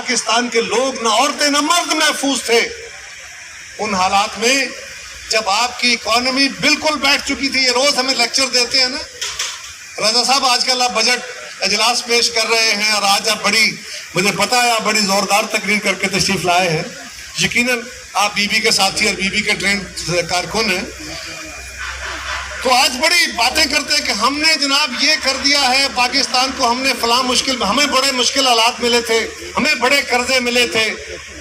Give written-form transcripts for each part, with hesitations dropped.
پاکستان کے لوگ، نہ عورتیں نہ مرد محفوظ تھے۔ ان حالات میں جب آپ کی اکانومی بالکل بیٹھ چکی تھی، یہ روز ہمیں لیکچر دیتے ہیں نا راجہ صاحب، آج کل آپ بجٹ اجلاس پیش کر رہے ہیں اور آج آپ مجھے پتا ہے آپ بڑی زوردار تقریر کر کے تشریف لائے ہیں، یقیناً آپ بی بی کے ساتھی اور بی بی کے ٹرین کارکن ہیں، تو آج بڑی باتیں کرتے ہیں کہ ہم نے جناب یہ کر دیا ہے پاکستان کو، ہم نے فلاں مشکل، ہمیں بڑے مشکل حالات ملے تھے، ہمیں بڑے قرضے ملے تھے۔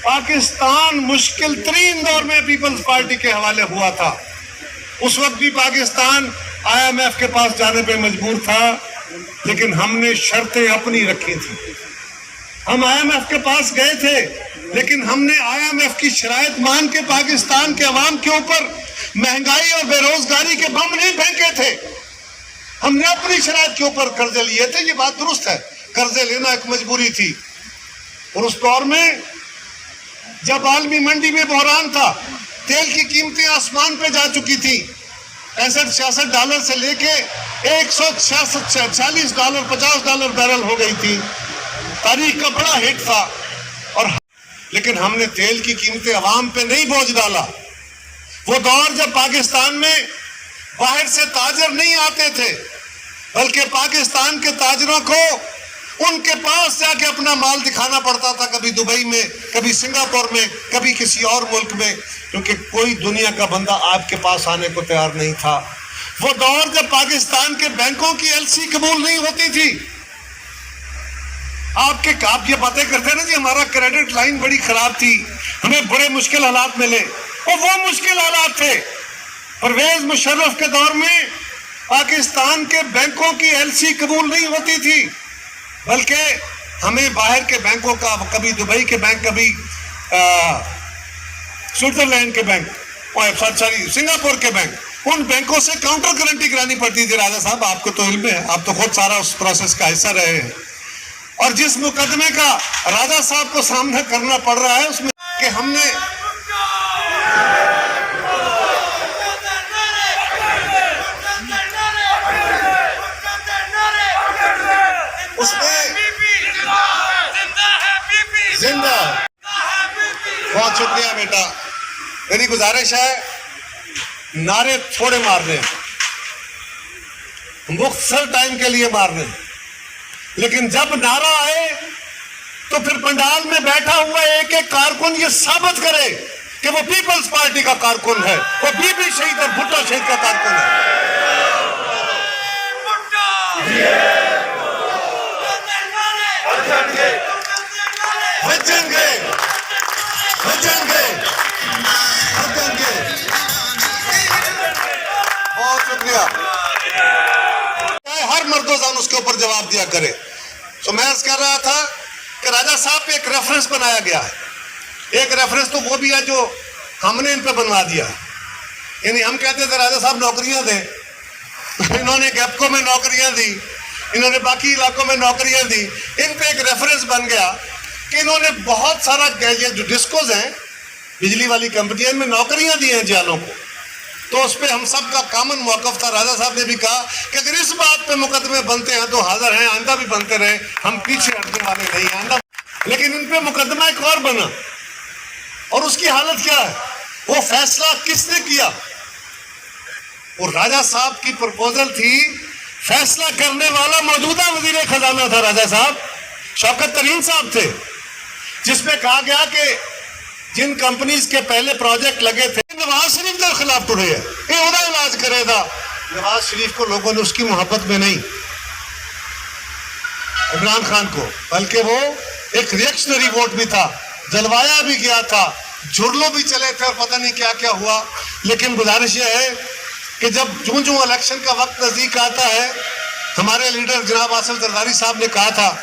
پاکستان مشکل ترین دور میں پیپلز پارٹی کے حوالے ہوا تھا، اس وقت بھی پاکستان آئی ایم ایف کے پاس جانے پہ مجبور تھا، لیکن ہم نے شرطیں اپنی رکھی تھیں۔ ہم آئی ایم ایف کے پاس گئے تھے، لیکن ہم نے آئی ایم ایف کی شرائط مان کے پاکستان کے عوام کے اوپر مہنگائی اور بے روزگاری کے بم نہیں پھینکے تھے، ہم نے اپنی شرائط کے اوپر قرضے لیے تھے۔ یہ بات درست ہے، قرضے لینا ایک مجبوری تھی، اور اس دور میں جب عالمی منڈی میں بحران تھا، تیل کی قیمتیں آسمان پہ جا چکی تھی، 65-66 ڈالر سے لے کے 146 ڈالر 50 ڈالر بیرل ہو گئی تھی، تاریخ کا بڑا ہٹ تھا، اور لیکن ہم نے تیل کی قیمتیں عوام پہ نہیں بوجھ ڈالا۔ وہ دور جب پاکستان میں باہر سے تاجر نہیں آتے تھے، بلکہ پاکستان کے تاجروں کو ان کے پاس جا کے اپنا مال دکھانا پڑتا تھا، کبھی دبئی میں، کبھی سنگاپور میں، کبھی کسی اور ملک میں، کیونکہ کوئی دنیا کا بندہ آپ کے پاس آنے کو تیار نہیں تھا۔ وہ دور جب پاکستان کے بینکوں کی ایل سی قبول نہیں ہوتی تھی، آپ یہ باتیں کرتے ہیں نا جی ہمارا کریڈٹ لائن بڑی خراب تھی، ہمیں بڑے مشکل حالات ملے، اور وہ مشکل حالات تھے۔ پرویز مشرف کے دور میں پاکستان کے بینکوں کی ایل سی قبول نہیں ہوتی تھی، بلکہ ہمیں باہر کے بینکوں کا، کبھی دبئی کے بینک، کبھی سوئٹزرلینڈ کے بینک، سنگاپور کے بینک، ان بینکوں سے کاؤنٹر گارنٹی کرانی پڑتی تھی۔ راجہ صاحب آپ کو تو علم ہے، آپ تو خود سارا اس پروسیس کا حصہ رہے ہیں، اور جس مقدمے کا راجہ صاحب کو سامنا کرنا پڑ رہا ہے اس میں کہ ہم نے اس میں زندہ۔ بہت شکریہ بیٹا، میری گزارش ہے نعرے تھوڑے مارنے، مختصر ٹائم کے لیے مارنے، لیکن جب نعرہ آئے تو پھر پنڈال میں بیٹھا ہوا ایک ایک کارکن یہ ثابت کرے کہ وہ پیپلز پارٹی کا کارکن ہے، وہ بی بی شہید اور بھٹو شہید کا کارکن ہے۔ بہت شکریہ، ہر مرد و زن اس کے اوپر جواب دیا کرے۔ تو میں عرض کر رہا تھا کہ راجہ صاحب پہ ایک ریفرنس بنایا گیا ہے، ایک ریفرنس تو وہ بھی ہے جو ہم نے ان پہ بنوا دیا ہے، یعنی ہم کہتے تھے راجہ صاحب نوکریاں دیں، انہوں نے گیپکو میں نوکریاں دی، انہوں نے باقی علاقوں میں نوکریاں دی، ان پہ ایک ریفرنس بن گیا کہ انہوں نے بہت سارا یہ جو ڈسکوز ہیں بجلی والی کمپنیاں میں نوکریاں دی ہیں جالوں کو، تو اس پہ ہم سب کا کامن موقف تھا۔ راجہ صاحب نے بھی کہا کہ اگر اس بات پہ مقدمے بنتے ہیں تو حاضر ہیں، آئندہ بھی بنتے رہے، ہم پیچھے ہٹنے والے نہیں آئندہ۔ لیکن ان پہ مقدمہ ایک اور بنا، اور اس کی حالت کیا ہے؟ وہ فیصلہ کس نے کیا؟ وہ راجہ صاحب کی پروپوزل تھی، فیصلہ کرنے والا موجودہ وزیر خزانہ تھا راجہ صاحب، شوکت ترین صاحب تھے، جس میں کہا گیا کہ جن کمپنیز کے پہلے پروجیکٹ لگے تھے نواز شریف کے خلاف ٹوڑے ہیں، یہ ہونا علاج کرے گا۔ نواز شریف کو لوگوں نے اس کی محبت میں نہیں، عمران خان کو، بلکہ وہ ایک ریئیکشنری ووٹ بھی تھا، جلوایا بھی گیا تھا، جھرلو بھی چلے تھے اور پتہ نہیں کیا کیا ہوا۔ لیکن گزارش یہ ہے کہ جب جوں الیکشن کا وقت نزدیک آتا ہے، ہمارے لیڈر جناب آصف زرداری صاحب نے کہا تھا،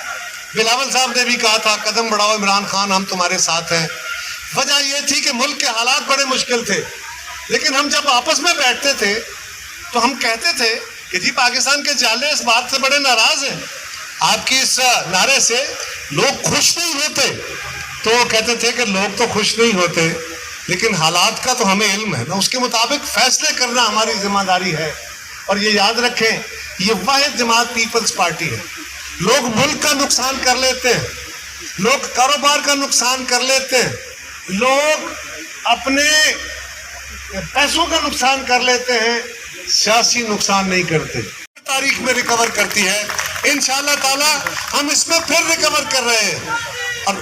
بلاول صاحب نے بھی کہا تھا، قدم بڑھاؤ عمران خان، ہم تمہارے ساتھ ہیں۔ وجہ یہ تھی کہ ملک کے حالات بڑے مشکل تھے، لیکن ہم جب آپس میں بیٹھتے تھے تو ہم کہتے تھے کہ جی پاکستان کے جالے اس بات سے بڑے ناراض ہیں، آپ کی اس نعرے سے لوگ خوش نہیں ہوتے، تو وہ کہتے تھے کہ لوگ تو خوش نہیں ہوتے، لیکن حالات کا تو ہمیں علم ہے نا، اس کے مطابق فیصلے کرنا ہماری ذمہ داری ہے۔ اور یہ یاد رکھیں، یہ واحد جماعت پیپلز پارٹی ہے۔ لوگ ملک کا نقصان کر لیتے ہیں، لوگ کاروبار کا نقصان کر لیتے ہیں, لوگ اپنے پیسوں کا نقصان کر لیتے ہیں, سیاسی نقصان نہیں کرتے. تاریخ میں ریکور کرتی ہے انشاءاللہ تعالی. ہم اس میں پھر ریکور کر رہے ہیں. اور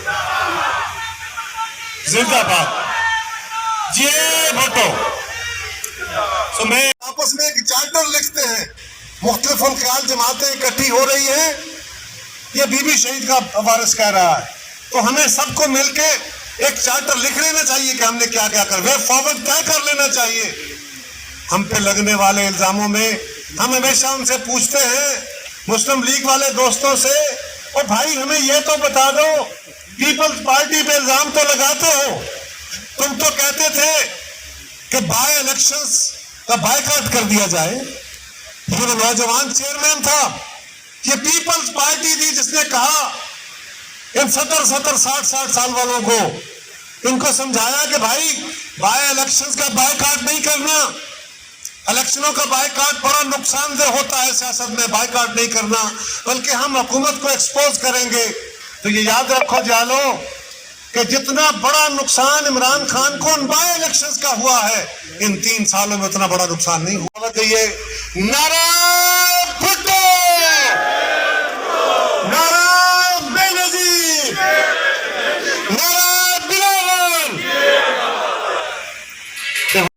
زندہ باد جے بھٹو. تو میں آپس میں ایک چارٹر لکھتے ہیں, مختلف الخیال جماعتیں اکٹھی ہو رہی ہیں, یہ بی بی شہید کا وارث کہہ رہا ہے, تو ہمیں سب کو مل کے ایک چارٹر لکھ لینا چاہیے کہ ہم نے کیا کیا کر, وے فارورڈ طے کر لینا چاہیے. ہم پہ لگنے والے الزاموں میں ہم ہمیشہ ان سے پوچھتے ہیں, مسلم لیگ والے دوستوں سے, اور بھائی ہمیں یہ تو بتا دو, پیپلز پارٹی پہ الزام تو لگاتے ہو, تم تو کہتے تھے کہ بائی الیکشنز کا بائیکاٹ کر دیا جائے. یہ جو نوجوان چیئرمین تھا, یہ پیپلز پارٹی تھی جس نے کہا ان 60 سال والوں کو, ان کو سمجھایا کہ بھائی بائی الیکشنز کا بائیکاٹ نہیں کرنا, الیکشنوں کا بائیکاٹ بڑا نقصان دہ ہوتا ہے سیاست میں, بائیکاٹ نہیں کرنا, بلکہ ہم حکومت کو ایکسپوز کریں گے. تو یہ یاد رکھو جالو کہ جتنا بڑا نقصان عمران خان کو ان بائی الیکشنز کا ہوا ہے, ان 3 سالوں میں اتنا بڑا نقصان نہیں ہوا. نعرہ